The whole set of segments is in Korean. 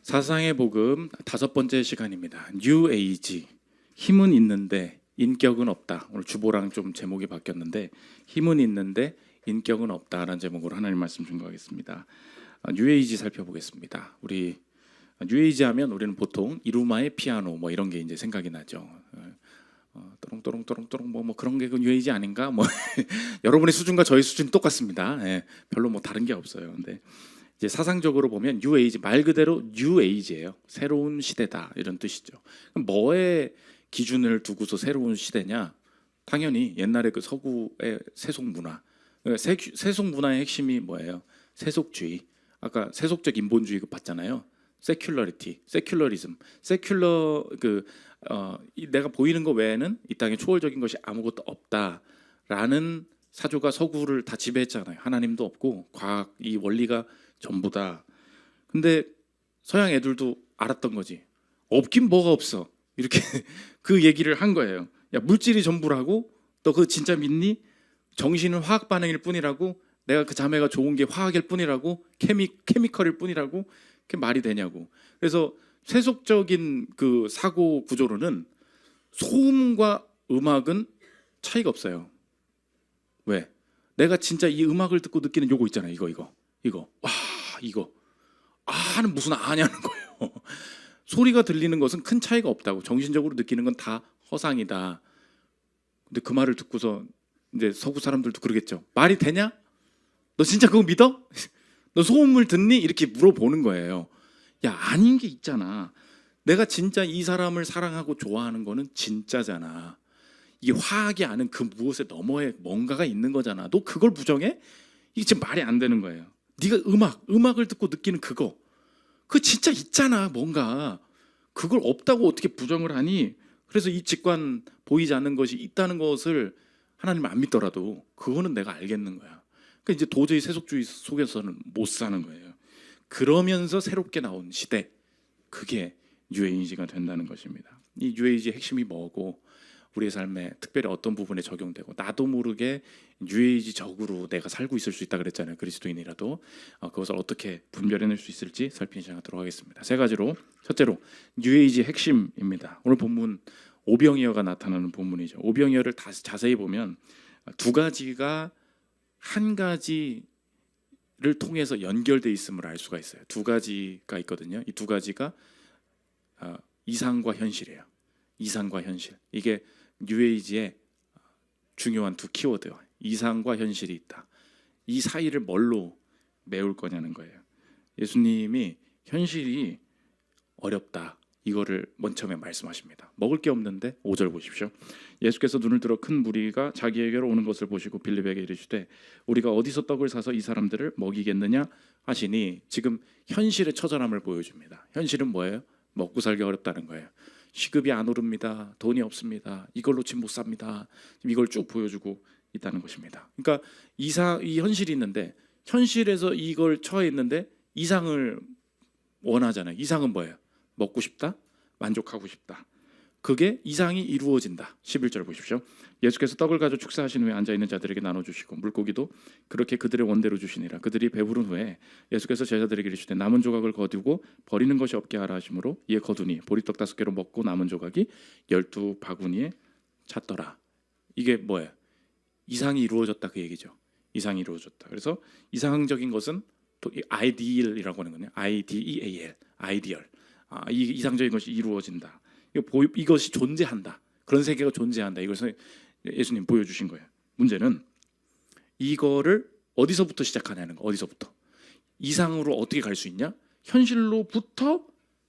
사상의 복음 5번째 시간입니다. 뉴 에이지. 힘은 있는데 인격은 없다. 오늘 주보랑 좀 제목이 바뀌었는데 힘은 있는데 인격은 없다라는 제목으로 하나님 말씀 증거하겠습니다. 뉴 에이지 살펴보겠습니다. 우리 뉴 에이지 하면 우리는 보통 이루마의 피아노 뭐 이런 게 이제 생각이 나죠. 또롱또롱또롱또롱 뭐 그런 게 그 뉴 에이지 아닌가? 뭐 여러분의 수준과 저희 수준이 똑같습니다. 예, 별로 뭐 다른 게 없어요. 근데 이제 사상적으로 보면 뉴 에이지 말 그대로 뉴 에이지예요. 새로운 시대다 이런 뜻이죠. 그럼 뭐에 기준을 두고서 새로운 시대냐? 당연히 옛날에 그 서구의 세속 문화, 세속 문화의 핵심이 뭐예요? 세속주의. 아까 세속적 인본주의 봤잖아요. 세큘러리티, 세큘러리즘, 세큘러 내가 보이는 것 외에는 이 땅에 초월적인 것이 아무것도 없다라는 사조가 서구를 다 지배했잖아요. 하나님도 없고 과학 이 원리가 전부다. 근데 서양 애들도 알았던 거지. 없긴 뭐가 없어. 이렇게 그 얘기를 한 거예요. 야, 물질이 전부라고? 너 그거 진짜 믿니? 정신은 화학 반응일 뿐이라고? 내가 그 자매가 좋은 게 화학일 뿐이라고? 케미컬일 뿐이라고? 그게 말이 되냐고. 그래서 세속적인 그 사고 구조로는 소음과 음악은 차이가 없어요. 왜? 내가 진짜 이 음악을 듣고 느끼는 요거 있잖아요. 이거. 와, 이거. 아는 무슨 아냐는 거예요. 소리가 들리는 것은 큰 차이가 없다고. 정신적으로 느끼는 건 다 허상이다. 근데 그 말을 듣고서 이제 서구 사람들도 그러겠죠. 말이 되냐? 너 진짜 그거 믿어? 너 소음을 듣니? 이렇게 물어보는 거예요. 야, 아닌 게 있잖아. 내가 진짜 이 사람을 사랑하고 좋아하는 거는 진짜잖아. 이게 화학이 아는 그 무엇에 너머에 뭔가가 있는 거잖아. 너 그걸 부정해? 이게 지금 말이 안 되는 거예요. 네가 음악을 듣고 느끼는 그거 진짜 있잖아. 뭔가 그걸 없다고 어떻게 부정을 하니? 그래서 이 직관 보이지 않는 것이 있다는 것을 하나님 안 믿더라도 그거는 내가 알겠는 거야. 그러니까 이제 도저히 세속주의 속에서는 못 사는 거예요. 그러면서 새롭게 나온 시대, 그게 뉴에이지가 된다는 것입니다. 이 뉴에이지의 핵심이 뭐고 우리의 삶에 특별히 어떤 부분에 적용되고 나도 모르게 뉴에이지적으로 내가 살고 있을 수 있다 그랬잖아요. 그리스도인이라도 그것을 어떻게 분별해낼 수 있을지 살피는 시간 갖도록 하겠습니다. 3가지로 첫째로 뉴에이지 핵심입니다. 오늘 본문 오병이어가 나타나는 본문이죠. 오병이어를 자세히 보면 2가지가 한 가지를 통해서 연결돼 있음을 알 수가 있어요. 2가지가 있거든요. 이 2가지가 이상과 현실이에요. 이상과 현실. 이게 뉴에이지의 중요한 2 키워드. 이상과 현실이 있다. 이 사이를 뭘로 메울 거냐는 거예요. 예수님이 현실이 어렵다. 이거를 맨 처음에 말씀하십니다. 먹을 게 없는데 5절 보십시오. 예수께서 눈을 들어 큰 무리가 자기에게로 오는 것을 보시고 빌립에게 이르시되 우리가 어디서 떡을 사서 이 사람들을 먹이겠느냐 하시니 지금 현실의 처절함을 보여줍니다. 현실은 뭐예요? 먹고 살기 어렵다는 거예요. 시급이 안 오릅니다. 돈이 없습니다. 이걸로 집 못 삽니다. 이걸 쭉 보여주고 있다는 것입니다. 그러니까 이 현실이 있는데 현실에서 이걸 처해 있는데 이상을 원하잖아요. 이상은 뭐예요? 먹고 싶다, 만족하고 싶다. 그게 이상이 이루어진다. 11절 보십시오. 예수께서 떡을 가져 축사하신 후에 앉아있는 자들에게 나눠주시고 물고기도 그렇게 그들의 원대로 주시니라. 그들이 배부른 후에 예수께서 제자들에게 이르시되 남은 조각을 거두고 버리는 것이 없게 하라 하시므로 이에 거두니 보리떡 5개로 먹고 남은 조각이 12바구니에 찼더라. 이게 뭐예요? 이상이 이루어졌다 그 얘기죠. 이상이 이루어졌다. 그래서 이상적인 것은 또 아이디얼이라고 하는 거네요. IDEAL, 아이디얼. 이 이상적인 것이 이루어진다. 이것이 존재한다. 그런 세계가 존재한다. 이것을 예수님 보여주신 거예요. 문제는 이거를 어디서부터 시작하냐는 거. 어디서부터? 이상으로 어떻게 갈 수 있냐? 현실로부터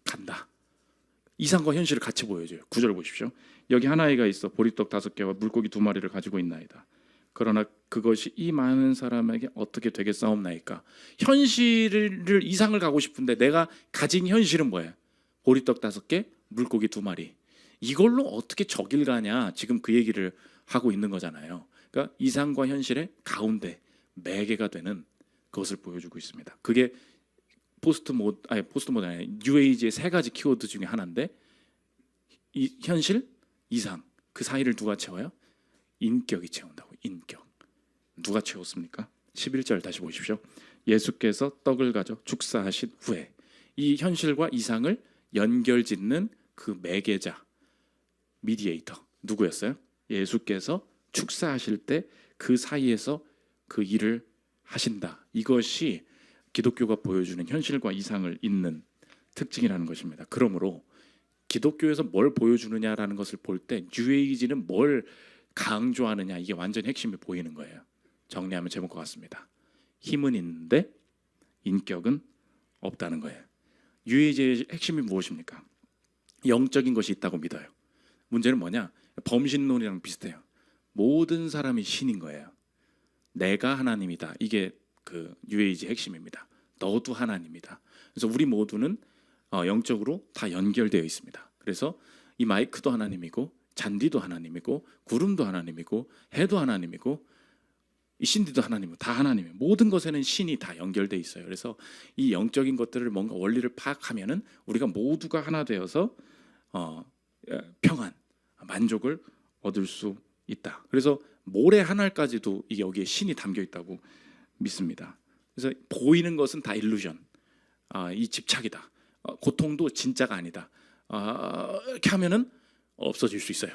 간다. 이상과 현실을 같이 보여줘요. 9절 보십시오. 여기 한 아이가 있어 보리떡 5개와 물고기 2마리를 가지고 있나이다. 그러나 그것이 이 많은 사람에게 어떻게 되겠사옵나이까? 현실을 이상을 가고 싶은데 내가 가진 현실은 뭐예요? 보리떡 5개, 물고기 2마리. 이걸로 어떻게 저길 가냐? 지금 그 얘기를 하고 있는 거잖아요. 그러니까 이상과 현실의 가운데 매개가 되는 것을 보여주고 있습니다. 그게 포스트모던 아니 뉴에이지의 3가지 키워드 중에 하나인데 이 현실, 이상 그 사이를 누가 채워요? 인격이 채운다고. 인격. 누가 채웠습니까? 11절 다시 보십시오. 예수께서 떡을 가져 축사하신 후에 이 현실과 이상을 연결짓는 그 매개자, 미디에이터 누구였어요? 예수께서 축사하실 때 그 사이에서 그 일을 하신다. 이것이 기독교가 보여주는 현실과 이상을 잇는 특징이라는 것입니다. 그러므로 기독교에서 뭘 보여주느냐라는 것을 볼 때 뉴에이지는 뭘 강조하느냐, 이게 완전 핵심이 보이는 거예요. 정리하면 제목과 같습니다. 힘은 있는데 인격은 없다는 거예요. 뉴에이지의 핵심이 무엇입니까? 영적인 것이 있다고 믿어요. 문제는 뭐냐? 범신론이랑 비슷해요. 모든 사람이 신인 거예요. 내가 하나님이다. 이게 그 뉴에이지 핵심입니다. 너도 하나님이다. 그래서 우리 모두는 영적으로 다 연결되어 있습니다. 그래서 이 마이크도 하나님이고, 잔디도 하나님이고, 구름도 하나님이고, 해도 하나님이고, 이 신디도 하나님이고, 다 하나님이에요. 모든 것에는 신이 다 연결되어 있어요. 그래서 이 영적인 것들을 뭔가 원리를 파악하면은 우리가 모두가 하나 되어서 평안, 만족을 얻을 수 있다. 그래서 모래 하나까지도 이게 여기에 신이 담겨 있다고 믿습니다. 그래서 보이는 것은 다 일루전, 이 집착이다. 고통도 진짜가 아니다. 이렇게 하면은 없어질 수 있어요.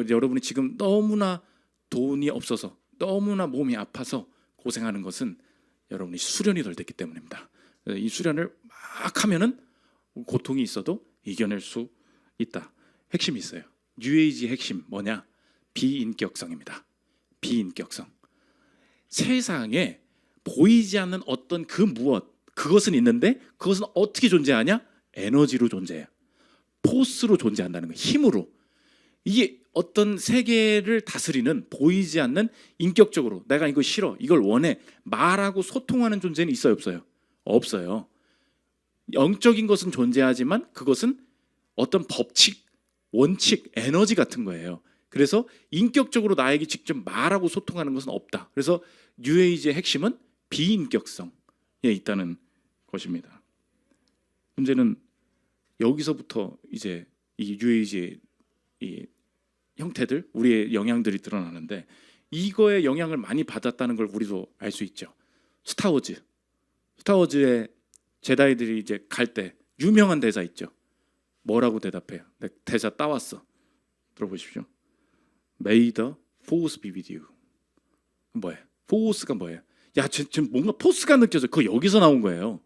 여러분이 지금 너무나 돈이 없어서, 너무나 몸이 아파서 고생하는 것은 여러분이 수련이 덜 됐기 때문입니다. 이 수련을 막 하면은 고통이 있어도 이겨낼 수 있다. 핵심이 있어요. 뉴에이지 핵심 뭐냐? 비인격성입니다. 비인격성. 세상에 보이지 않는 어떤 그 무엇, 그것은 있는데 그것은 어떻게 존재하냐? 에너지로 존재해요. 포스로 존재한다는 거예요. 힘으로. 이게 어떤 세계를 다스리는, 보이지 않는, 인격적으로 내가 이거 싫어, 이걸 원해 말하고 소통하는 존재는 있어요, 없어요? 없어요. 영적인 것은 존재하지만 그것은 어떤 법칙, 원칙, 에너지 같은 거예요. 그래서 인격적으로 나에게 직접 말하고 소통하는 것은 없다. 그래서 뉴에이지의 핵심은 비인격성에 있다는 것입니다. 문제는 여기서부터 이제 이 뉴에이지의 이 형태들, 우리의 영향들이 드러나는데, 이거에 영향을 많이 받았다는 걸 우리도 알 수 있죠. 스타워즈의 제다이들이 이제 갈 때 유명한 대사 있죠. 뭐라고 대답해요? 내 대사 따왔어. 들어보십시오. May the force be with you. 뭐예요? 포스가 뭐예요? 야, 지금 뭔가 포스가 느껴져. 그거 여기서 나온 거예요.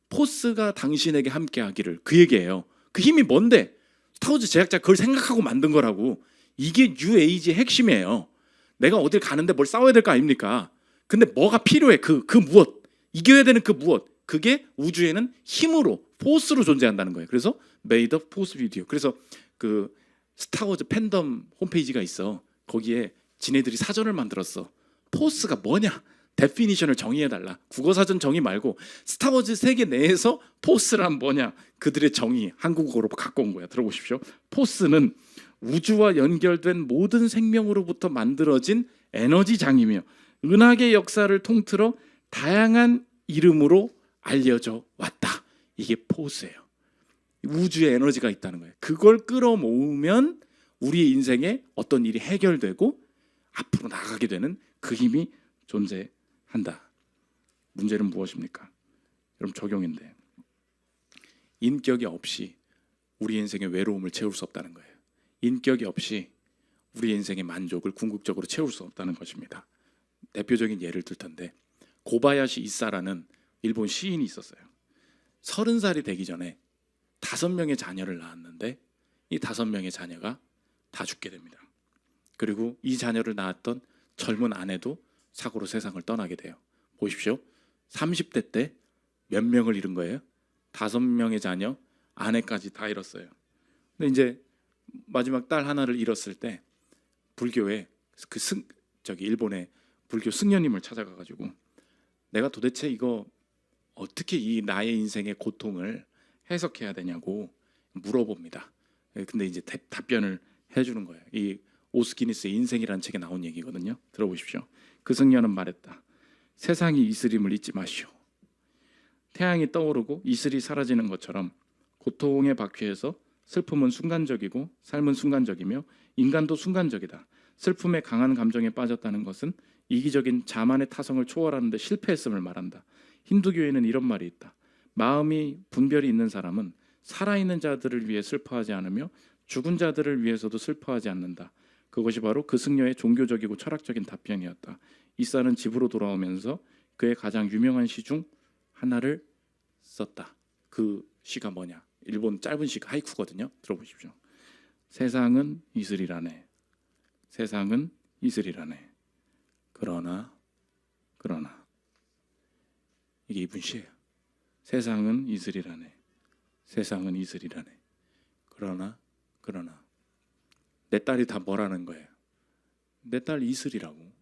포스가 당신에게 함께하기를, 그 얘기예요. 그 힘이 뭔데? 스타워즈 제작자 그걸 생각하고 만든 거라고. 이게 뉴에이지의 핵심이에요. 내가 어딜 가는데 뭘 싸워야 될 거 아닙니까? 근데 뭐가 필요해? 그 무엇, 이겨야 되는 그 무엇, 그게 우주에는 힘으로, 포스로 존재한다는 거예요. 그래서 May the force be with you. 그래서 그 스타워즈 팬덤 홈페이지가 있어. 거기에 지네들이 사전을 만들었어. 포스가 뭐냐? 데피니션을 정의해달라. 국어사전 정의 말고 스타워즈 세계 내에서 포스란 뭐냐? 그들의 정의 한국어로 갖고 온 거야. 들어보십시오. 포스는 우주와 연결된 모든 생명으로부터 만들어진 에너지장이며 은하계 역사를 통틀어 다양한 이름으로 알려져 왔다. 이게 포스예요. 우주에 에너지가 있다는 거예요. 그걸 끌어모으면 우리의 인생에 어떤 일이 해결되고 앞으로 나가게 되는 그 힘이 존재한다. 문제는 무엇입니까? 여러분, 적용인데 인격이 없이 우리 인생의 외로움을 채울 수 없다는 거예요. 인격이 없이 우리 인생의 만족을 궁극적으로 채울 수 없다는 것입니다. 대표적인 예를 들 텐데, 고바야시 이사라는 일본 시인이 있었어요. 30살이 되기 전에 5명의 자녀를 낳았는데 이 5명의 자녀가 다 죽게 됩니다. 그리고 이 자녀를 낳았던 젊은 아내도 사고로 세상을 떠나게 돼요. 보십시오. 30대 때 몇 명을 잃은 거예요? 5명의 자녀, 아내까지 다 잃었어요. 근데 이제 마지막 딸 하나를 잃었을 때 불교에 일본의 불교 승려님을 찾아가가지고 내가 도대체 이거 어떻게 이 나의 인생의 고통을 해석해야 되냐고 물어봅니다. 근데 이제 답변을 해주는 거예요. 이 오스키니스의 인생이라는 책에 나온 얘기거든요. 들어보십시오. 그 승려는 말했다. 세상이 이슬임을 잊지 마시오. 태양이 떠오르고 이슬이 사라지는 것처럼 고통의 바퀴에서 슬픔은 순간적이고 삶은 순간적이며 인간도 순간적이다. 슬픔의 강한 감정에 빠졌다는 것은 이기적인 자만의 타성을 초월하는 데 실패했음을 말한다. 힌두교에는 이런 말이 있다. 마음이 분별이 있는 사람은 살아있는 자들을 위해 슬퍼하지 않으며 죽은 자들을 위해서도 슬퍼하지 않는다. 그것이 바로 그 승려의 종교적이고 철학적인 답변이었다. 이사는 집으로 돌아오면서 그의 가장 유명한 시 중 하나를 썼다. 그 시가 뭐냐? 일본 짧은 시 하이쿠거든요. 들어보십시오. 세상은 이슬이라네. 세상은 이슬이라네. 그러나 이게 이분 시예요. 세상은 이슬이라네. 세상은 이슬이라네. 그러나 내 딸이 다 뭐라는 거예요? 내 딸 이슬이라고.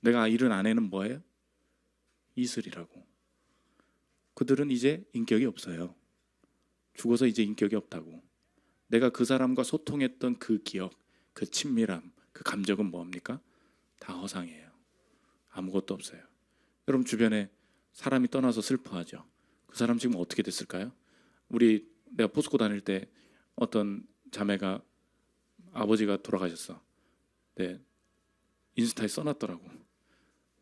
내가 잃은 아내는 뭐예요? 이슬이라고. 그들은 이제 인격이 없어요. 죽어서 이제 인격이 없다고. 내가 그 사람과 소통했던 그 기억, 그 친밀함, 그 감정은 뭡니까? 다 허상이에요. 아무것도 없어요. 여러분 주변에 사람이 떠나서 슬퍼하죠. 그 사람 지금 어떻게 됐을까요? 내가 포스코 다닐 때 어떤 자매가 아버지가 돌아가셨어. 네, 인스타에 써놨더라고.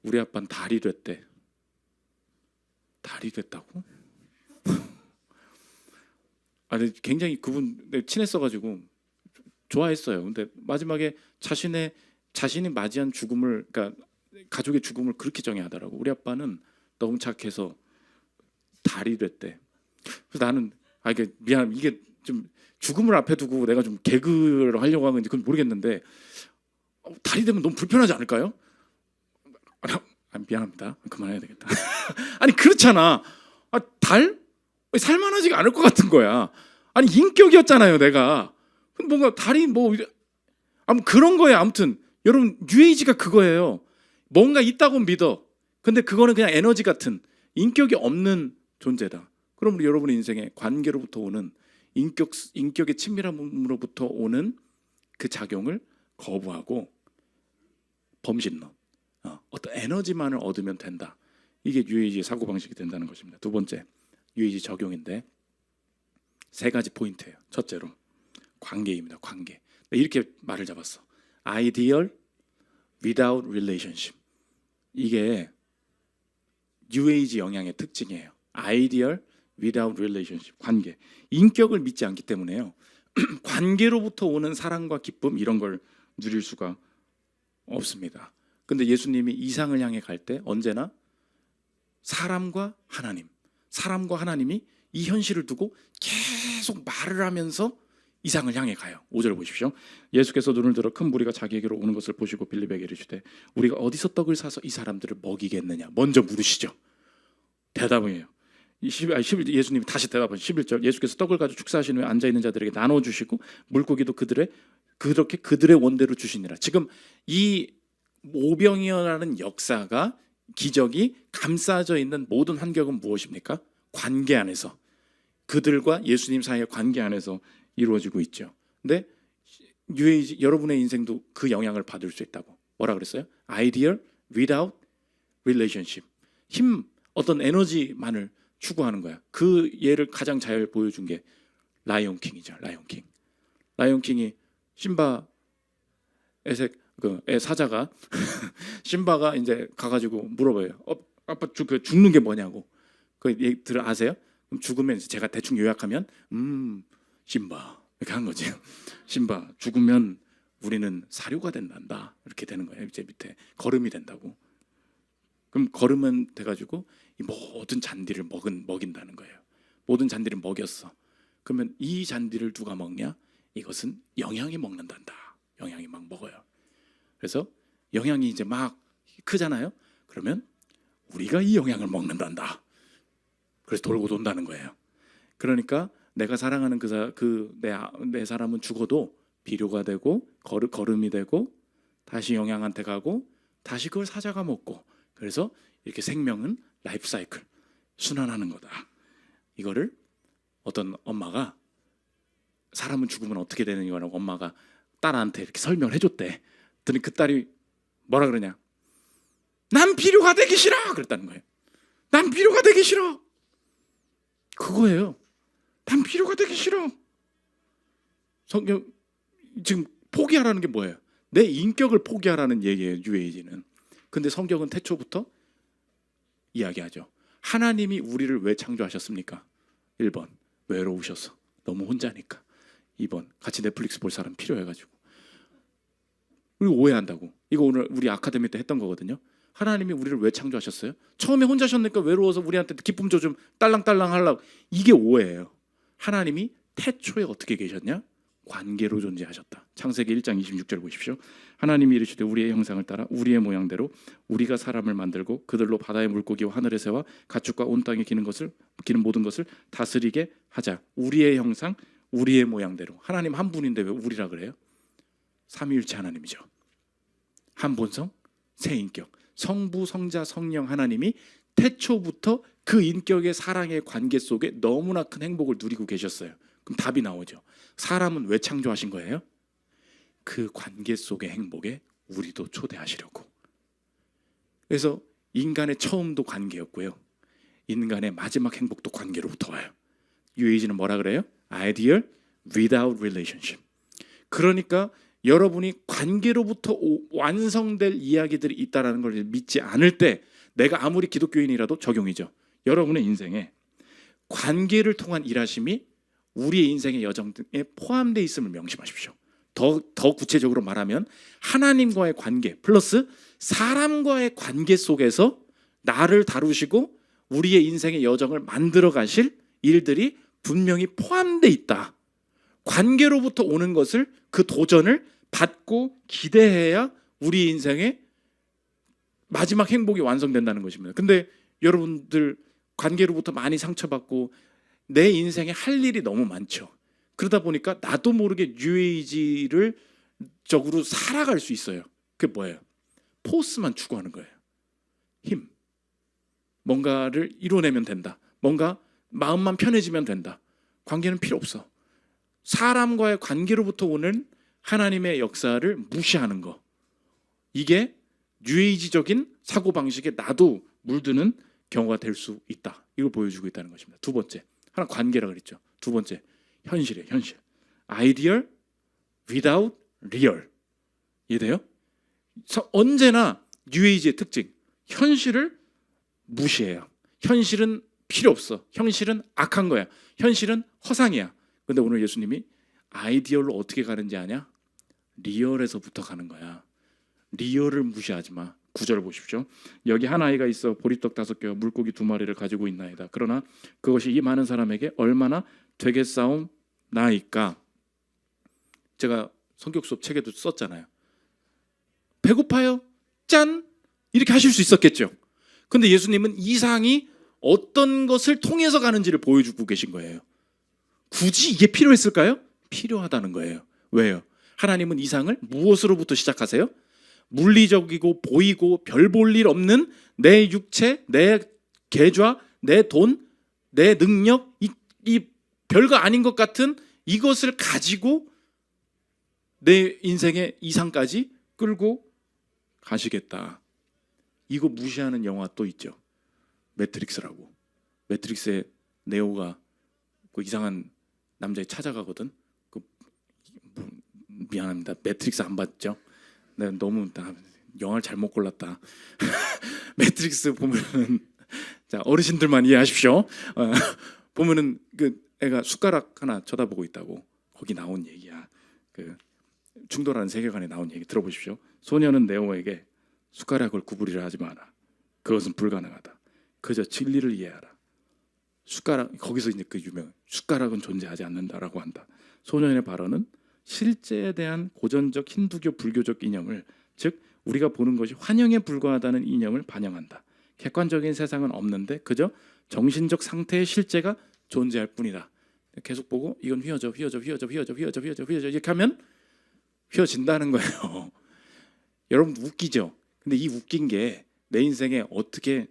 우리 아빠는 달이 됐대. 달이 됐다고? 아니 굉장히 그분 친했어가지고 좋아했어요. 근데 마지막에 자신이 맞이한 죽음을, 그러니까 가족의 죽음을 그렇게 정의하더라고. 우리 아빠는 너무 착해서 달이 됐대. 그래서 나는 이게 미안, 이게 좀 죽음을 앞에 두고 내가 좀 개그를 하려고 한 건지 그건 모르겠는데 달이 되면 너무 불편하지 않을까요? 미안합니다. 그만해야 되겠다. 아니 그렇잖아. 달? 살만하지가 않을 것 같은 거야. 아니 인격이었잖아요, 내가. 뭔가 달이 아무 그런 거예요. 아무튼 여러분 뉴에이지가 그거예요. 뭔가 있다고 믿어. 근데 그거는 그냥 에너지 같은 인격이 없는 존재다. 그럼 우리 여러분의 인생에 관계로부터 오는 인격의 친밀함으로부터 오는 그 작용을 거부하고 범신론, 어떤 에너지만을 얻으면 된다. 이게 뉴에이지의 사고방식이 된다는 것입니다. 두 번째, 뉴에이지 적용인데 세 가지 포인트예요. 첫째로 관계입니다. 관계. 이렇게 말을 잡았어. Ideal without relationship. 이게 뉴에이지 영향의 특징이에요. Ideal without relationship. 관계. 인격을 믿지 않기 때문에요. 관계로부터 오는 사랑과 기쁨 이런 걸 누릴 수가 없습니다. 근데 예수님이 이상을 향해 갈 때 언제나 사람과 하나님이 이 현실을 두고 계속 말을 하면서 이상을 향해 가요. 5절 보십시오. 예수께서 눈을 들어 큰 무리가 자기에게로 오는 것을 보시고 빌립에게 이르시되 우리가 어디서 떡을 사서 이 사람들을 먹이겠느냐 먼저 물으시죠. 대답이에요. 예수님이 다시 대답하시죠. 11절 예수께서 떡을 가지고 축사하신 후에 앉아있는 자들에게 나눠주시고 물고기도 그렇게 그들의 원대로 주시니라. 지금 이 오병이어라는 역사가 기적이 감싸져 있는 모든 환경은 무엇입니까? 관계 안에서, 그들과 예수님 사이의 관계 안에서 이루어지고 있죠. 근데 뉴에이지 여러분의 인생도 그 영향을 받을 수 있다고. 뭐라 그랬어요? Ideal without relationship. 어떤 에너지만을 추구하는 거야. 그 예를 가장 잘 보여준 게 라이온 킹이죠. 라이온 킹이 심바 애 사자가 심바가 이제 가가지고 물어봐요. 아빠 죽는 게 뭐냐고. 그 얘기 아세요? 그럼 죽으면 제가 대충 요약하면 심바 이렇게 한 거죠. 심바 죽으면 우리는 사료가 된단다. 이렇게 되는 거예요. 이제 밑에 거름이 된다고. 그럼 거름은 돼가지고 이 모든 잔디를 먹인다는 거예요. 모든 잔디를 먹였어. 그러면 이 잔디를 누가 먹냐? 이것은 영양이 먹는단다. 영양이 막 먹어요. 그래서 영양이 이제 막 크잖아요. 그러면 우리가 이 영양을 먹는단다. 그래서 돌고 돈다는 거예요. 그러니까 내가 사랑하는 내 사람은 죽어도 비료가 되고 거름이 되고 다시 영양한테 가고 다시 그걸 사자가 먹고, 그래서 이렇게 생명은 라이프 사이클 순환하는 거다. 이거를 어떤 엄마가 사람은 죽으면 어떻게 되는 거라고 엄마가 딸한테 이렇게 설명을 해줬대. 그랬더니 그 딸이 뭐라 그러냐? 난 비료가 되기 싫어. 그랬다는 거예요. 난 비료가 되기 싫어. 그거예요. 난 비료가 되기 싫어. 성경 지금 포기하라는 게 뭐예요? 내 인격을 포기하라는 얘기예요. 뉴에이지는. 근데 성경은 태초부터 이야기하죠. 하나님이 우리를 왜 창조하셨습니까? 1번 외로우셔서 너무 혼자니까. 2번 같이 넷플릭스 볼 사람 필요해가지고. 그리고 오해한다고. 이거 오늘 우리 아카데미 때 했던 거거든요. 하나님이 우리를 왜 창조하셨어요? 처음에 혼자셨으니까 외로워서 우리한테 기쁨 좀 딸랑딸랑 하려고. 이게 오해예요. 하나님이 태초에 어떻게 계셨냐? 관계로 존재하셨다. 창세기 1장 26절 보십시오. 하나님이 이르시되 우리의 형상을 따라 우리의 모양대로 우리가 사람을 만들고 그들로 바다의 물고기와 하늘의 새와 가축과 온 땅에 기는 모든 것을 다스리게 하자. 우리의 형상, 우리의 모양대로. 하나님 한 분인데 왜 우리라 그래요? 삼위일체 하나님이죠. 한 본성, 세 인격. 성부, 성자, 성령 하나님이 태초부터 그 인격의 사랑의 관계 속에 너무나 큰 행복을 누리고 계셨어요. 그럼 답이 나오죠. 사람은 왜 창조하신 거예요? 그 관계 속의 행복에 우리도 초대하시려고. 그래서 인간의 처음도 관계였고요. 인간의 마지막 행복도 관계로부터 와요. 유에이지는 뭐라 그래요? Ideal without relationship. 그러니까 여러분이 관계로부터 완성될 이야기들이 있다는 걸 믿지 않을 때 내가 아무리 기독교인이라도 적용이죠. 여러분의 인생에 관계를 통한 일하심이 우리의 인생의 여정에 포함되어 있음을 명심하십시오. 더 구체적으로 말하면 하나님과의 관계 플러스 사람과의 관계 속에서 나를 다루시고 우리의 인생의 여정을 만들어 가실 일들이 분명히 포함되어 있다. 관계로부터 오는 것을 그 도전을 받고 기대해야 우리 인생의 마지막 행복이 완성된다는 것입니다. 근데 여러분들 관계로부터 많이 상처받고 내 인생에 할 일이 너무 많죠. 그러다 보니까 나도 모르게 뉴에이지를 적으로 살아갈 수 있어요. 그게 뭐예요? 포스만 추구하는 거예요. 힘. 뭔가를 이뤄내면 된다. 뭔가 마음만 편해지면 된다. 관계는 필요 없어. 사람과의 관계로부터 오는 하나님의 역사를 무시하는 거. 이게 뉴에이지적인 사고방식에 나도 물드는 경우가 될 수 있다. 이걸 보여주고 있다는 것입니다. 두 번째. 하나 관계라 그랬죠. 두 번째. 현실이에요. 현실. Ideal without real. 이해돼요? 언제나 뉴에이지의 특징. 현실을 무시해요. 현실은 필요 없어. 현실은 악한 거야. 현실은 허상이야. 근데 오늘 예수님이 아이디얼로 어떻게 가는지 아냐? 리얼에서부터 가는 거야. 리얼을 무시하지 마. 9절 보십시오. 여기 한 아이가 있어 보리떡 5개와 물고기 2마리를 가지고 있나이다. 그러나 그것이 이 많은 사람에게 얼마나 되겠사옵나이까. 제가 성격 수업 책에도 썼잖아요. 배고파요? 짠! 이렇게 하실 수 있었겠죠. 근데 예수님은 이상이 어떤 것을 통해서 가는지를 보여주고 계신 거예요. 굳이 이게 필요했을까요? 필요하다는 거예요. 왜요? 하나님은 이상을 무엇으로부터 시작하세요? 물리적이고 보이고 별 볼 일 없는 내 육체, 내 계좌, 내 돈, 내 능력, 이 별거 아닌 것 같은 이것을 가지고 내 인생의 이상까지 끌고 가시겠다. 이거 무시하는 영화 또 있죠. 매트릭스라고. 매트릭스의 네오가 그 이상한 남자애 찾아가거든. 미안합니다. 매트릭스 안 봤죠? 내가 너무 영화를 잘못 골랐다. 매트릭스 보면은 자 어르신들만 이해하십시오. 보면은 그 애가 숟가락 하나 쳐다보고 있다고. 거기 나온 얘기야. 그 충돌하는 세계관에 나온 얘기 들어보십시오. 소녀는 네오에게 숟가락을 구부리려 하지 마라. 그것은 불가능하다. 그저 진리를 이해하라. 숟가락 거기서 이제 그 유명 숟가락은 존재하지 않는다라고 한다. 소년의 발언은 실제에 대한 고전적 힌두교 불교적 이념을 즉 우리가 보는 것이 환영에 불과하다는 이념을 반영한다. 객관적인 세상은 없는데 그저 정신적 상태의 실제가 존재할 뿐이다. 계속 보고 이건 휘어져 이렇게 하면 휘어진다는 거예요. 여러분 웃기죠? 근데 이 웃긴 게 내 인생에 어떻게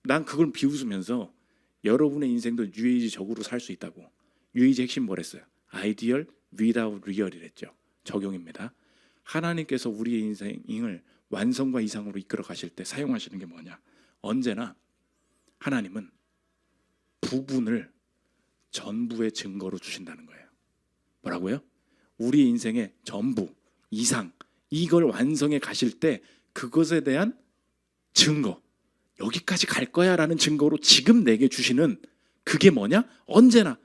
난 그걸 비웃으면서 여러분의 인생도 뉴에이지적으로 살 수 있다고. 뉴에이지 핵심 뭐랬어요? Ideal without real이랬죠. 적용입니다. 하나님께서 우리의 인생을 완성과 이상으로 이끌어 가실 때 사용하시는 게 뭐냐? 언제나 하나님은 부분을 전부의 증거로 주신다는 거예요. 뭐라고요? 우리 인생의 전부, 이상, 이걸 완성해 가실 때 그것에 대한 증거, 여기까지 갈 거야라는 증거로 지금 내게 주시는 그게 뭐냐? 언제나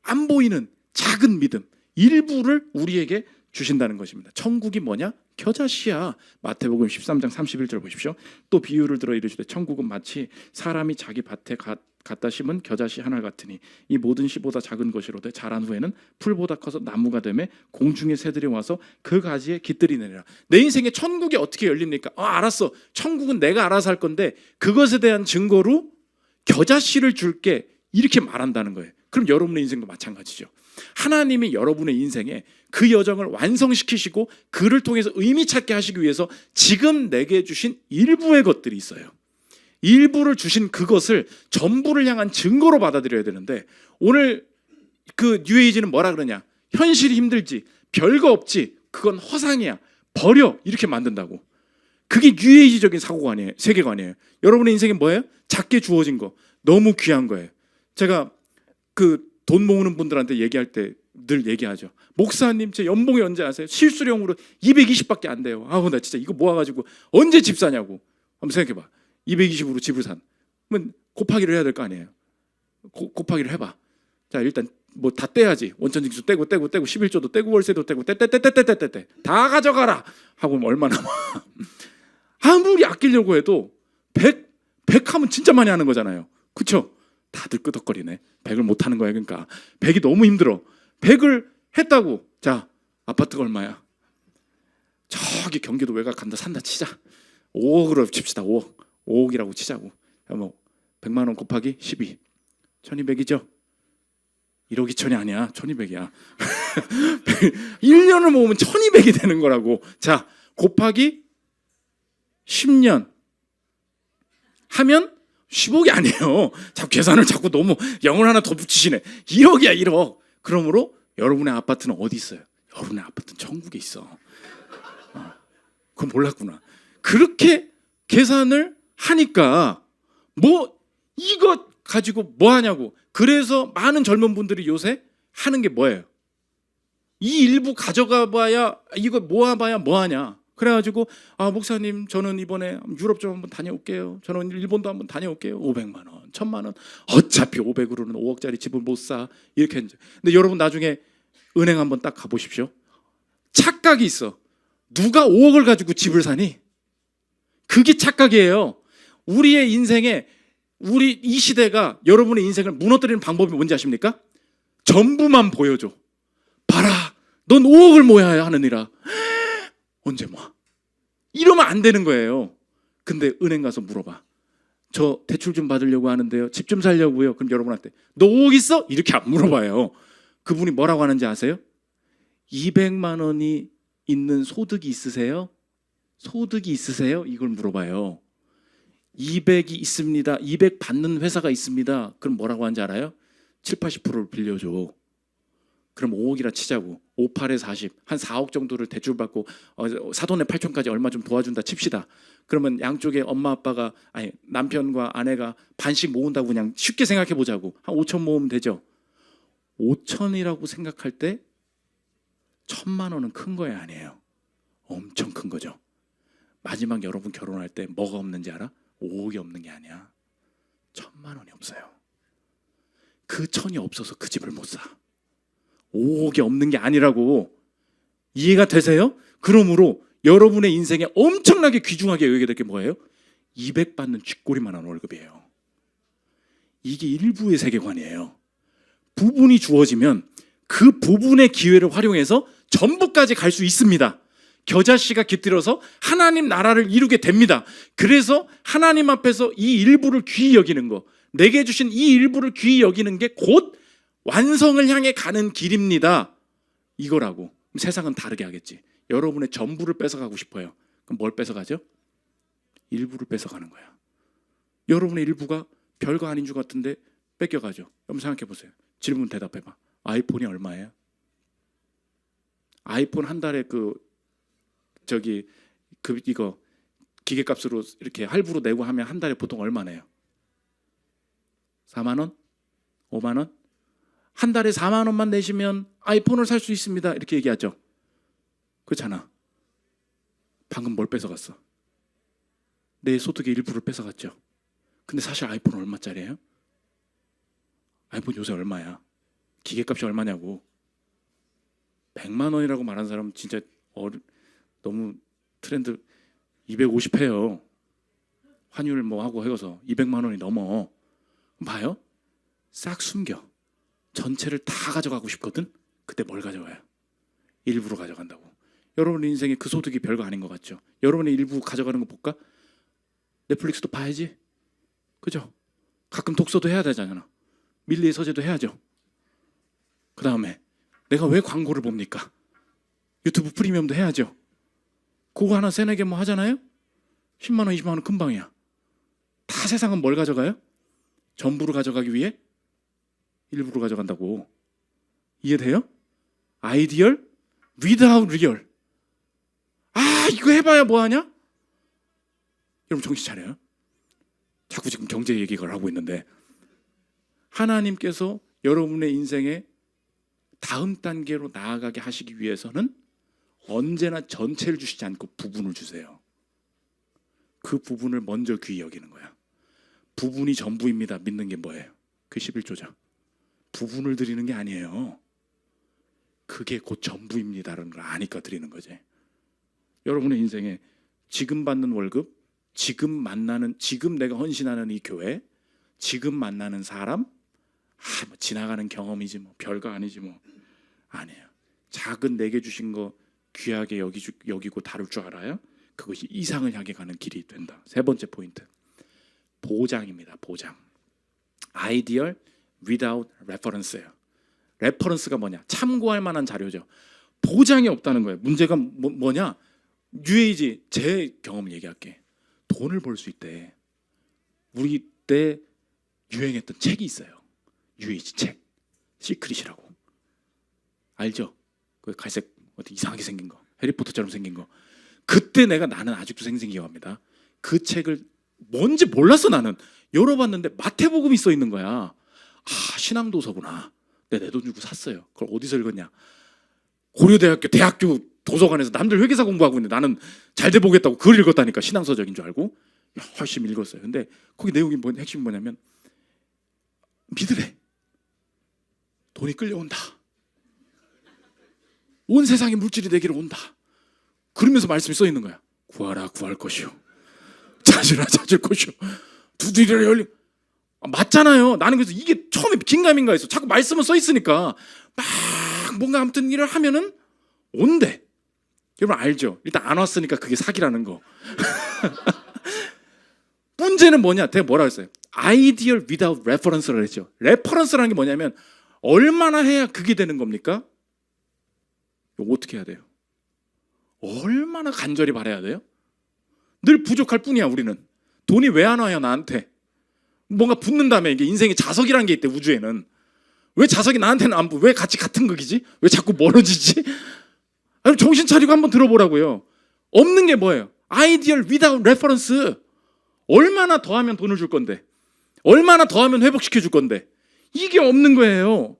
안 보이는 작은 믿음, 일부를 우리에게 주신다는 것입니다. 천국이 뭐냐? 겨자씨야. 마태복음 13장 31절 보십시오. 또 비유를 들어 이르시되 천국은 마치 사람이 자기 밭에 갖다 심은 겨자씨 하나 같으니 이 모든 씨보다 작은 것이로되 자란 후에는 풀보다 커서 나무가 되매 공중의 새들이 와서 그 가지에 깃들이 내리라. 내 인생에 천국이 어떻게 열립니까? 알았어. 천국은 내가 알아서 할 건데 그것에 대한 증거로 겨자씨를 줄게, 이렇게 말한다는 거예요. 그럼 여러분의 인생도 마찬가지죠. 하나님이 여러분의 인생에 그 여정을 완성시키시고 그를 통해서 의미 찾게 하시기 위해서 지금 내게 주신 일부의 것들이 있어요. 일부를 주신 그것을 전부를 향한 증거로 받아들여야 되는데, 오늘 그 뉴에이지는 뭐라 그러냐? 현실이 힘들지, 별거 없지, 그건 허상이야, 버려, 이렇게 만든다고. 그게 뉴에이지적인 사고관이에요. 세계관이에요. 여러분의 인생이 뭐예요? 작게 주어진 거, 너무 귀한 거예요. 제가 그 돈 모으는 분들한테 얘기할 때 늘 얘기하죠. 목사님, 제 연봉이 언제 아세요? 실수령으로 220밖에 안 돼요. 나 진짜 이거 모아가지고 언제 집 사냐고. 한번 생각해봐. 220으로 집을 산. 그러면 곱하기를 해야 될 거 아니에요. 곱하기를 해봐. 자, 일단 뭐 다 떼야지. 원천징수 떼고 11조도 떼고 월세도 떼고 떼 다 가져가라 하고 얼마 남아. 아무리 아끼려고 해도 100 하면 진짜 많이 하는 거잖아요. 그렇죠? 다들 끄덕거리네. 100을 못 하는 거야. 그러니까 100이 너무 힘들어. 100을 했다고. 자, 아파트가 얼마야? 저기 경기도 외곽 간다 산다 치자. 5억으로 칩시다. 5억이라고 치자고. 뭐 100만 원 곱하기 12. 1200이죠? 1억 2천이 아니야. 1200이야. 1년을 모으면 1200이 되는 거라고. 자, 곱하기 10년 하면 10억이 아니에요. 자꾸 계산을 자꾸 너무 0을 하나 더 붙이시네. 1억이야 1억. 그러므로 여러분의 아파트는 어디 있어요? 여러분의 아파트는 천국에 있어. 그건 몰랐구나. 그렇게 계산을 하니까 뭐 이거 가지고 뭐 하냐고. 그래서 많은 젊은 분들이 요새 하는 게 뭐예요? 이 일부 가져가 봐야, 이거 모아봐야 뭐하냐. 그래가지고 목사님, 저는 이번에 유럽 좀 한번 다녀올게요. 저는 일본도 한번 다녀올게요. 500만 원, 1000만 원. 어차피 500으로는 5억짜리 집을 못 사. 이렇게 했는데, 근데 여러분 나중에 은행 한번 딱 가보십시오. 착각이 있어. 누가 5억을 가지고 집을 사니? 그게 착각이에요. 우리의 인생에, 우리 이 시대가 여러분의 인생을 무너뜨리는 방법이 뭔지 아십니까? 전부만 보여줘. 봐라, 넌 5억을 모아야 하느니라. 언제 모아? 이러면 안 되는 거예요. 근데 은행 가서 물어봐. 저 대출 좀 받으려고 하는데요. 집 좀 살려고요. 그럼 여러분한테 너 5억 있어? 이렇게 안 물어봐요. 그분이 뭐라고 하는지 아세요? 200만 원이 있는 소득이 있으세요? 소득이 있으세요? 이걸 물어봐요. 200이 있습니다. 200 받는 회사가 있습니다. 그럼 뭐라고 하는지 알아요? 7, 80%를 빌려줘. 그럼 5억이라 치자고. 5, 8에 40, 한 4억 정도를 대출 받고 사돈의 8촌까지 얼마 좀 도와준다 칩시다. 그러면 양쪽에 엄마 아빠가, 아니 남편과 아내가 반씩 모은다고 그냥 쉽게 생각해 보자고. 한 5천 모으면 되죠. 5천이라고 생각할 때 1000만 원은 큰 거예요, 아니에요? 엄청 큰 거죠. 마지막 여러분 결혼할 때 뭐가 없는지 알아? 5억이 없는 게 아니야. 1000만 원이 없어요. 그 1000이 없어서 그 집을 못 사. 5억이 없는 게 아니라고. 이해가 되세요? 그러므로 여러분의 인생에 엄청나게 귀중하게 여기게 될 게 뭐예요? 200 받는 쥐꼬리만한 월급이에요. 이게 일부의 세계관이에요. 부분이 주어지면 그 부분의 기회를 활용해서 전부까지 갈 수 있습니다. 겨자씨가 깃들어서 하나님 나라를 이루게 됩니다. 그래서 하나님 앞에서 이 일부를 귀히 여기는 거, 내게 주신 이 일부를 귀히 여기는 게 곧 완성을 향해 가는 길입니다. 이거라고. 그럼 세상은 다르게 하겠지. 여러분의 전부를 뺏어가고 싶어요. 그럼 뭘 뺏어가죠? 일부를 뺏어가는 거야. 여러분의 일부가 별거 아닌 줄 같은데 뺏겨가죠. 한번 생각해 보세요. 질문 대답해봐. 아이폰이 얼마예요? 아이폰 한 달에 이거 기계값으로 이렇게 할부로 내고 하면 한 달에 보통 얼마 내요? 4만 원? 5만 원? 한 달에 4만 원만 내시면 아이폰을 살 수 있습니다. 이렇게 얘기하죠. 그렇잖아. 방금 뭘 뺏어갔어? 내 소득의 일부를 뺏어갔죠. 근데 사실 아이폰 얼마짜리예요? 아이폰 요새 얼마야? 기계값이 얼마냐고. 100만 원이라고 말하는 사람은 진짜 너무 트렌드 250해요. 환율 뭐 하고 해서 200만 원이 넘어. 봐요? 싹 숨겨. 전체를 다 가져가고 싶거든? 그때 뭘 가져가요? 일부러 가져간다고. 여러분 인생에 그 소득이 별거 아닌 것 같죠? 여러분의 일부 가져가는 거 볼까? 넷플릭스도 봐야지. 그죠? 가끔 독서도 해야 되잖아. 밀리의 서재도 해야죠. 그 다음에 내가 왜 광고를 봅니까? 유튜브 프리미엄도 해야죠. 그거 하나 세네 개 뭐 하잖아요? 10만 원, 20만 원 금방이야. 다 세상은 뭘 가져가요? 전부를 가져가기 위해 일부를 가져간다고. 이해돼요? 아이디얼 without real. 아, 이거 해봐야 뭐하냐? 여러분 정신 차려요. 자꾸 지금 경제 얘기를 하고 있는데 하나님께서 여러분의 인생에 다음 단계로 나아가게 하시기 위해서는 언제나 전체를 주시지 않고 부분을 주세요. 그 부분을 먼저 귀히 여기는 거야. 부분이 전부입니다. 믿는 게 뭐예요? 그 11조죠. 부분을 드리는 게 아니에요. 그게 곧 전부입니다라는 걸 아니까 드리는 거지. 여러분의 인생에 지금 받는 월급, 지금 내가 헌신하는 이 교회, 지금 만나는 사람, 뭐 지나가는 경험이지 뭐 별거 아니지 뭐. 아니에요. 작은 내게 주신 거 귀하게 여기고 다룰 줄 알아요? 그것이 이상을 향해 가는 길이 된다. 세 번째 포인트, 보장입니다. 보장. 아이디얼 without reference예요. 레퍼런스가 뭐냐? 참고할 만한 자료죠. 보장이 없다는 거예요. 문제가 뭐냐? 뉴에이지, 제 경험을 얘기할게. 돈을 벌 수 있대. 우리 때 유행했던 책이 있어요. 뉴에이지 책, 시크릿이라고. 알죠? 그 갈색 어디 이상하게 생긴 거, 해리포터처럼 생긴 거. 그때 나는 아직도 생생히 기억합니다. 그 책을 뭔지 몰랐어. 나는 열어봤는데 마태복음이 써 있는 거야. 아, 신앙도서구나. 내 돈 주고 샀어요. 그걸 어디서 읽었냐? 대학교 도서관에서 남들 회계사 공부하고 있는데 나는 잘 돼 보겠다고 그걸 읽었다니까. 신앙서적인 줄 알고 열심히 읽었어요. 근데 거기 내용이 핵심이 뭐냐면 믿으래. 돈이 끌려온다. 온 세상에 물질이 내게로 온다. 그러면서 말씀이 써 있는 거야. 구하라 구할 것이요, 찾으라 찾을 것이요, 두드리라 열리. 맞잖아요. 나는 그래서 이게 처음에 긴가민가 했어. 자꾸 말씀은 써 있으니까 막 뭔가 아무튼 일을 하면은 온대. 여러분 알죠? 일단 안 왔으니까 그게 사기라는 거. 문제는 뭐냐? 내가 뭐라 했어요? 아이디얼 without reference를 했죠. 레퍼런스라는 게 뭐냐면 얼마나 해야 그게 되는 겁니까? 이거 어떻게 해야 돼요? 얼마나 간절히 바라야 돼요? 늘 부족할 뿐이야. 우리는 돈이 왜 안 와요 나한테? 뭔가 붙는 다음에 이게 인생의 자석이라는 게 있대. 우주에는 왜 자석이 나한테는 안 붙? 왜 같이 같은 극이지? 왜 자꾸 멀어지지? 아니, 정신 차리고 한번 들어보라고요. 없는 게 뭐예요? 아이디얼 without reference. 얼마나 더하면 돈을 줄 건데, 얼마나 더하면 회복시켜 줄 건데, 이게 없는 거예요.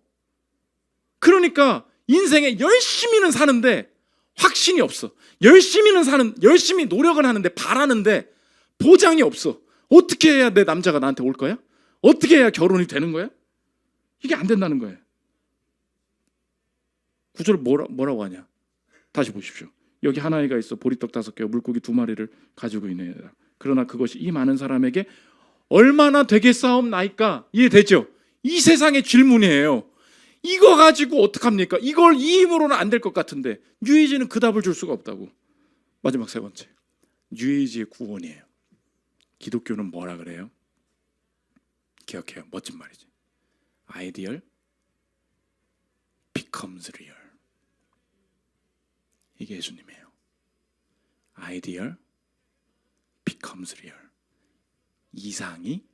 그러니까 인생에 열심히는 사는데 확신이 없어. 열심히 노력은 하는데 바라는데 보장이 없어. 어떻게 해야 내 남자가 나한테 올 거야? 어떻게 해야 결혼이 되는 거야? 이게 안 된다는 거예요. 구절을 뭐라고 하냐? 다시 보십시오. 여기 한 아이가 있어. 보리떡 5개, 물고기 2마리를 가지고 있는 애다. 그러나 그것이 이 많은 사람에게 얼마나 되겠사옵나이까? 이해되죠? 이 세상의 질문이에요. 이거 가지고 어떡합니까? 이걸 이 힘으로는 안 될 것 같은데 뉴에이지는 그 답을 줄 수가 없다고. 마지막 세 번째, 뉴에이지의 구원이에요. 기독교는 뭐라 그래요? 기억해요. 멋진 말이지. 아이디얼 becomes real. 이게 예수님이에요. 아이디얼 becomes real. 이상이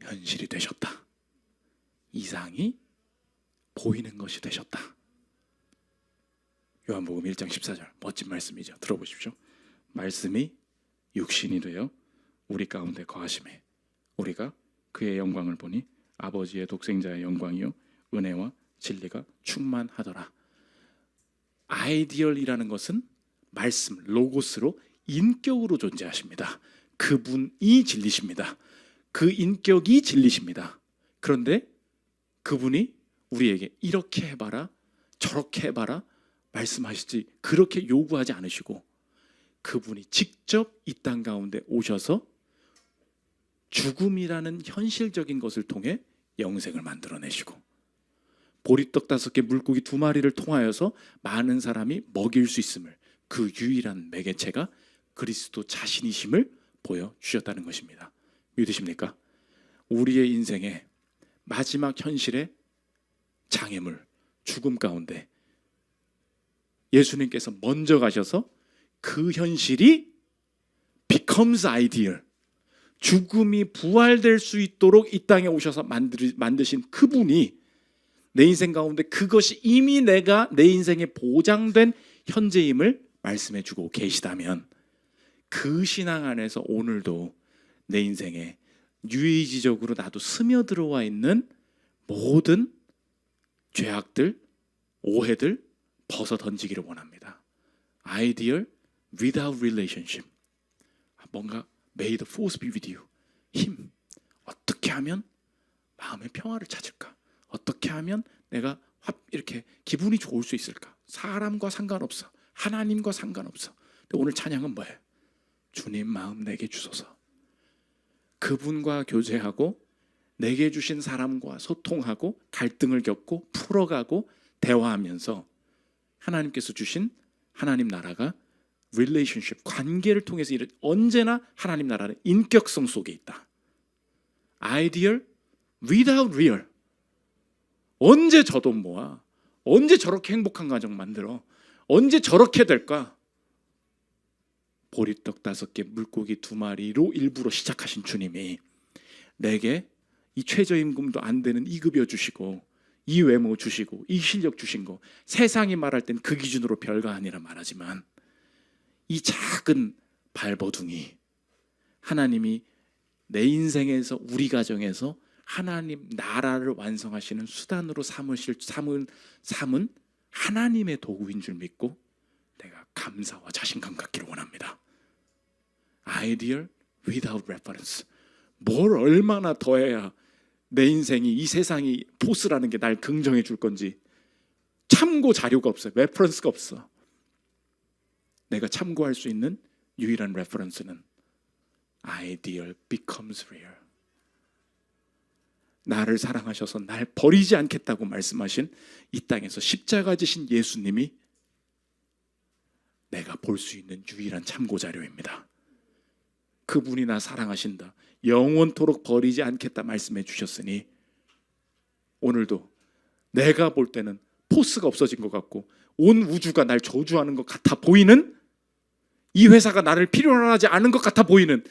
현실이 되셨다. 이상이 보이는 것이 되셨다. 요한복음 1장 14절 멋진 말씀이죠. 들어보십시오. 말씀이 육신이 되어 우리 가운데 거하심에 우리가 그의 영광을 보니 아버지의 독생자의 영광이요 은혜와 진리가 충만하더라. 아이디얼이라는 것은 말씀, 로고스로 인격으로 존재하십니다. 그분이 진리십니다. 그 인격이 진리십니다. 그런데 그분이 우리에게 이렇게 해봐라, 저렇게 해봐라 말씀하시지 그렇게 요구하지 않으시고 그분이 직접 이 땅 가운데 오셔서 죽음이라는 현실적인 것을 통해 영생을 만들어내시고 보리떡 5개 물고기 2마리를 통하여서 많은 사람이 먹일 수 있음을 그 유일한 매개체가 그리스도 자신이심을 보여주셨다는 것입니다. 믿으십니까? 우리의 인생의 마지막 현실의 장애물, 죽음 가운데 예수님께서 먼저 가셔서 그 현실이 becomes ideal, 죽음이 부활될 수 있도록 이 땅에 오셔서 만드신 그분이 내 인생 가운데 그것이 이미 내가 내 인생에 보장된 현재임을 말씀해 주고 계시다면 그 신앙 안에서 오늘도 내 인생에 뉴에이지적으로 나도 스며들어와 있는 모든 죄악들, 오해들 벗어 던지기를 원합니다. Ideal without relationship. 뭔가 May the force be with you. 힘. 어떻게 하면 마음의 평화를 찾을까? 어떻게 하면 내가 이렇게 기분이 좋을 수 있을까? 사람과 상관없어. 하나님과 상관없어. 근데 오늘 찬양은 뭐예요? 주님 마음 내게 주소서. 그분과 교제하고 내게 주신 사람과 소통하고 갈등을 겪고 풀어가고 대화하면서 하나님께서 주신 하나님 나라가 relationship, 관계를 통해서 언제나 하나님 나라는 인격성 속에 있다. Ideal without real. 언제 저 돈 모아? 언제 저렇게 행복한 가정 만들어? 언제 저렇게 될까? 보리떡 5개 물고기 2마리로 일부러 시작하신 주님이 내게 이 최저임금도 안 되는 이 급여 주시고 이 외모 주시고 이 실력 주신 거 세상이 말할 땐 그 기준으로 별거 아니라 말하지만 이 작은 발버둥이 하나님이 내 인생에서 우리 가정에서 하나님 나라를 완성하시는 수단으로 삼은 하나님의 도구인 줄 믿고 내가 감사와 자신감 갖기를 원합니다. Ideal without reference. 뭘 얼마나 더 해야 내 인생이 이 세상이 포스라는 게 날 긍정해 줄 건지 참고 자료가 없어요. 레퍼런스가 없어. 내가 참고할 수 있는 유일한 레퍼런스는 Ideal becomes real. 나를 사랑하셔서 날 버리지 않겠다고 말씀하신 이 땅에서 십자가 지신 예수님이 내가 볼 수 있는 유일한 참고 자료입니다. 그분이 나 사랑하신다, 영원토록 버리지 않겠다 말씀해 주셨으니 오늘도 내가 볼 때는 포스가 없어진 것 같고 온 우주가 날 저주하는 것 같아 보이는, 이 회사가 나를 필요로 하지 않은 것 같아 보이는,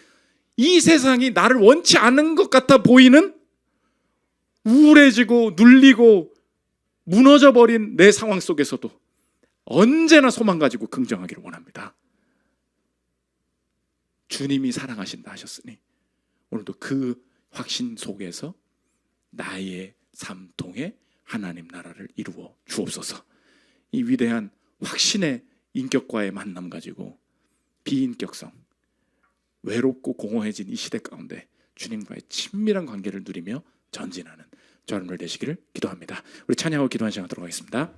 이 세상이 나를 원치 않은 것 같아 보이는 우울해지고 눌리고 무너져 버린 내 상황 속에서도 언제나 소망 가지고 긍정하기를 원합니다. 주님이 사랑하신다 하셨으니 오늘도 그 확신 속에서 나의 삶 통해 하나님 나라를 이루어 주옵소서. 이 위대한 확신의 인격과의 만남 가지고 비인격성, 외롭고 공허해진 이 시대 가운데 주님과의 친밀한 관계를 누리며 전진하는 저는 되시기를 기도합니다. 우리 찬양하고 기도하는 시간 하도록 하겠습니다.